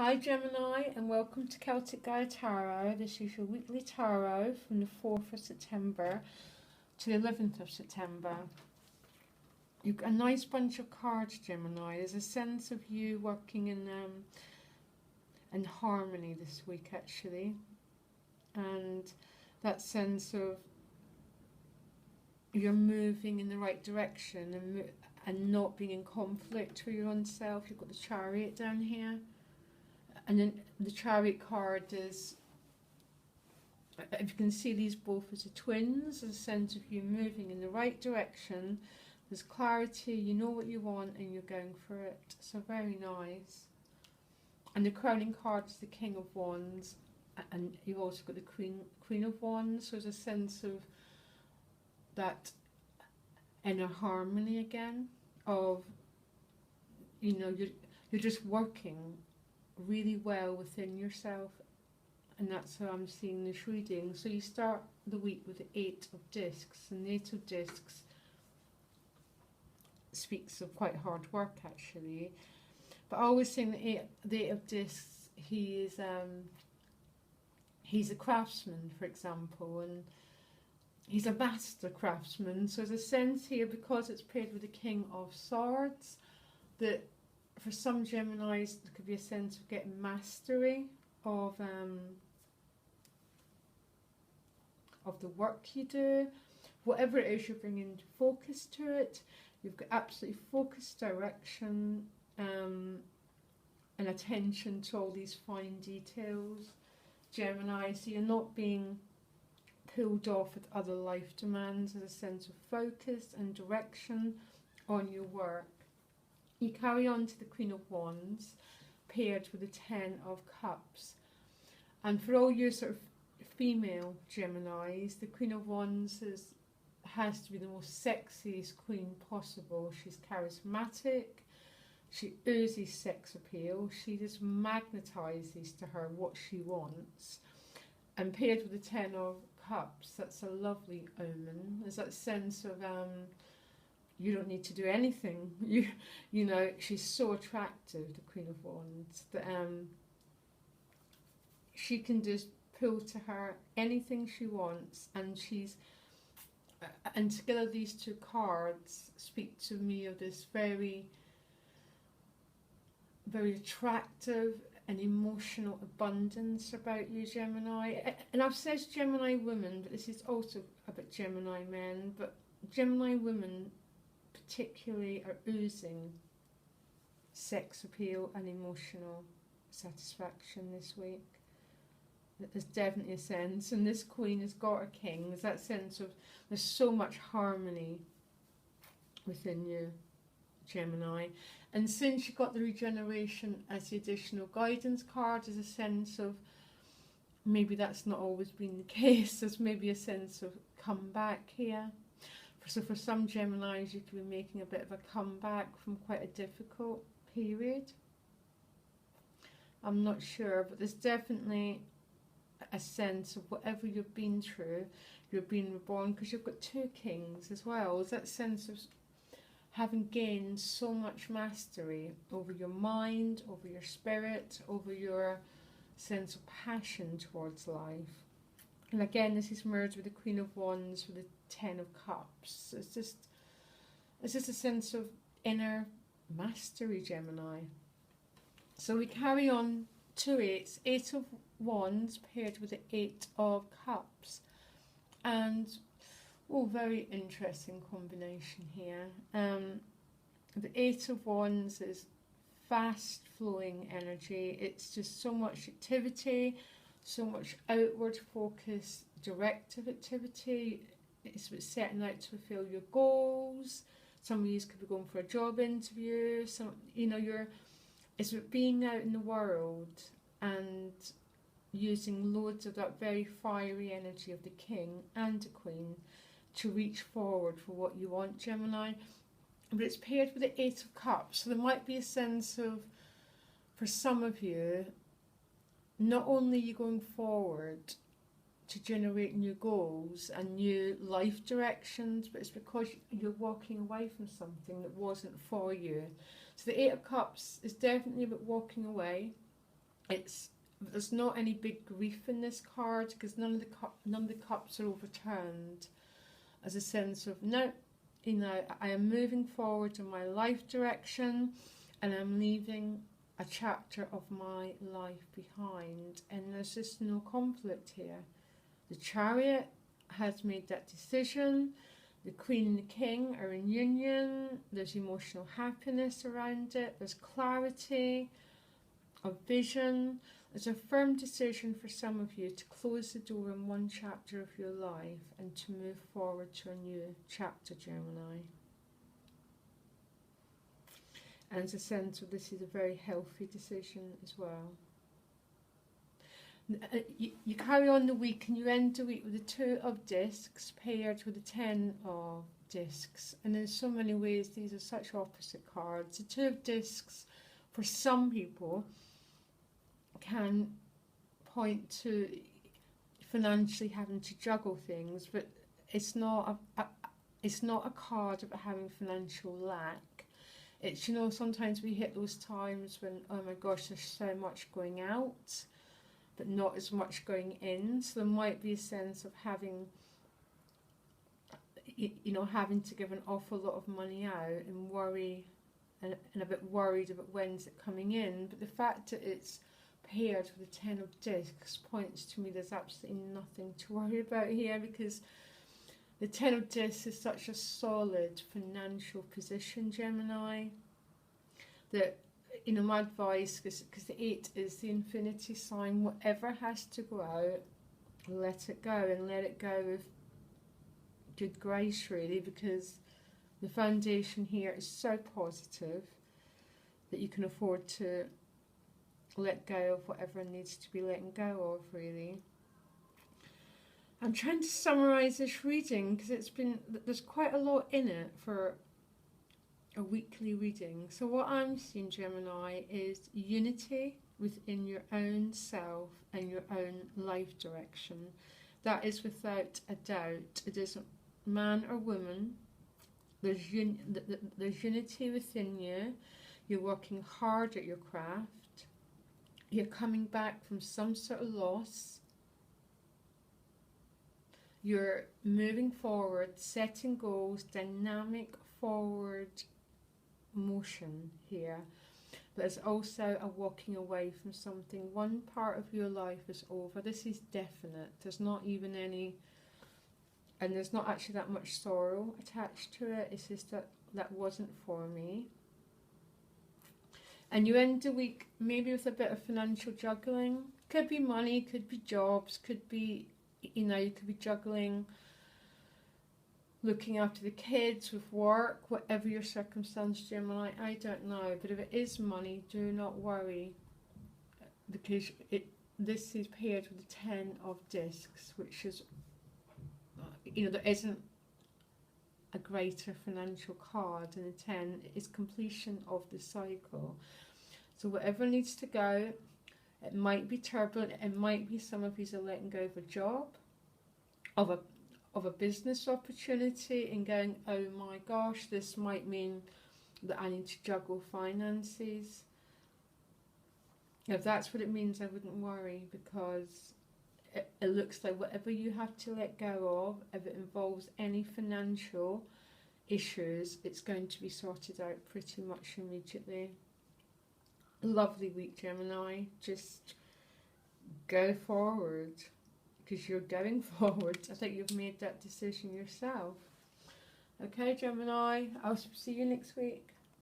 Hi Gemini, and welcome to Celtic Gaia Tarot. This is your weekly tarot from the 4th of September to the 11th of September. You've got a nice bunch of cards, Gemini. There's a sense of you working in harmony this week, actually. And that sense of you're moving in the right direction and not being in conflict with your own self. You've got the Chariot down here. And then the Chariot card is, if you can see these both as twins, there's a sense of you moving in the right direction. There's clarity, you know what you want and you're going for it. So very nice. And the crowning card is the King of Wands. And you've also got the Queen of Wands. So there's a sense of that inner harmony again. Of, you're just working really well within yourself, and that's how I'm seeing this reading. So you start the week with the 8 of Discs, and the 8 of Discs speaks of quite hard work actually, but I always think the 8 of Discs, he's a craftsman, for example, and he's a master craftsman. So there's a sense here, because it's paired with the King of Swords, that for some Geminis, there could be a sense of getting mastery of the work you do. Whatever it is, you're bringing focus to it. You've got absolutely focused direction and attention to all these fine details, Gemini. So you're not being pulled off with other life demands. There's a sense of focus and direction on your work. You carry on to the Queen of Wands, paired with the 10 of Cups. And for all you sort of female Geminis, the Queen of Wands has to be the most sexiest queen possible. She's charismatic, she oozes sex appeal, she just magnetises to her what she wants. And paired with the 10 of Cups, that's a lovely omen. There's that sense of you don't need to do anything. You know, she's so attractive, the Queen of Wands, that she can just pull to her anything she wants, and together these two cards speak to me of this very, very attractive and emotional abundance about you, Gemini. And I've said Gemini women, but this is also about Gemini men. But Gemini women particularly are oozing sex appeal and emotional satisfaction this week. There's definitely a sense, and this queen has got a king. There's that sense of there's so much harmony within you, Gemini. And since you got the Regeneration as the additional guidance card, there's a sense of maybe that's not always been the case. There's maybe a sense of comeback here. So for some Geminis, you could be making a bit of a comeback from quite a difficult period. I'm not sure, but there's definitely a sense of whatever you've been through, you're being reborn, because you've got 2 kings as well. There's that sense of having gained so much mastery over your mind, over your spirit, over your sense of passion towards life. And again, this is merged with the Queen of Wands with the 10 of Cups. It's just a sense of inner mastery, Gemini. So we carry on 2 8s, 8 of Wands paired with the 8 of Cups. And, very interesting combination here. The 8 of Wands is fast flowing energy. It's just so much activity, so much outward focus, directive activity. It's about setting out to fulfill your goals. Some of you could be going for a job interview. It's about being out in the world and using loads of that very fiery energy of the king and the queen to reach forward for what you want, Gemini. But it's paired with the 8 of Cups. So there might be a sense of, for some of you, not only are you going forward to generate new goals and new life directions, but it's because you're walking away from something that wasn't for you. So the 8 of Cups is definitely about walking away There's not any big grief in this card, because none of the cups are overturned. As a sense of, no, you know, I am moving forward in my life direction, and I'm leaving a chapter of my life behind, and there's just no conflict here. The Chariot has made that decision. The Queen and the King are in union. There's emotional happiness around it. There's clarity of vision. There's a firm decision for some of you to close the door in one chapter of your life and to move forward to a new chapter, Gemini. And there's a sense of this is a very healthy decision as well. You carry on the week and you end the week with the 2 of discs paired with the 10 of discs. And in so many ways, these are such opposite cards. The 2 of discs, for some people, can point to financially having to juggle things, but it's not a card about having financial lack. It's, you know, sometimes we hit those times when, oh my gosh, there's so much going out, but not as much going in. So there might be a sense of having, you know, having to give an awful lot of money out and worry, and a bit worried about when's it coming in. But the fact that it's paired with the 10 of discs points to me there's absolutely nothing to worry about here, because the 10 of discs is such a solid financial position, Gemini, that, you know, my advice, because the 8 is the infinity sign, whatever has to go out, let it go, and let it go with good grace, really, because the foundation here is so positive that you can afford to let go of whatever needs to be letting go of, really. I'm trying to summarise this reading because there's quite a lot in it for a weekly reading. So what I'm seeing, Gemini, is unity within your own self and your own life direction. That is without a doubt. It isn't man or woman. There's unity within you. You're working hard at your craft. You're coming back from some sort of loss. You're moving forward, setting goals, dynamic forward motion here. But there's also a walking away from something. One part of your life is over. This is definite. There's not even any, and there's not actually that much sorrow attached to it. It's just that wasn't for me. And you end the week maybe with a bit of financial juggling. Could be money, could be jobs, could be, you know, you could be juggling looking after the kids with work, whatever your circumstance, Gemini, I don't know. But if it is money, do not worry, because this is paired with the 10 of discs, which is, you know, there isn't a greater financial card than a 10. It is completion of the cycle. So whatever needs to go, it might be turbulent, it might be some of you are letting go of a job, of a business opportunity, and going, oh my gosh, this might mean that I need to juggle finances. If that's what it means, I wouldn't worry, because it looks like whatever you have to let go of, if it involves any financial issues, it's going to be sorted out pretty much immediately. Lovely week, Gemini. Just go forward, because you're going forward. I think you've made that decision yourself. Okay, Gemini, I'll see you next week.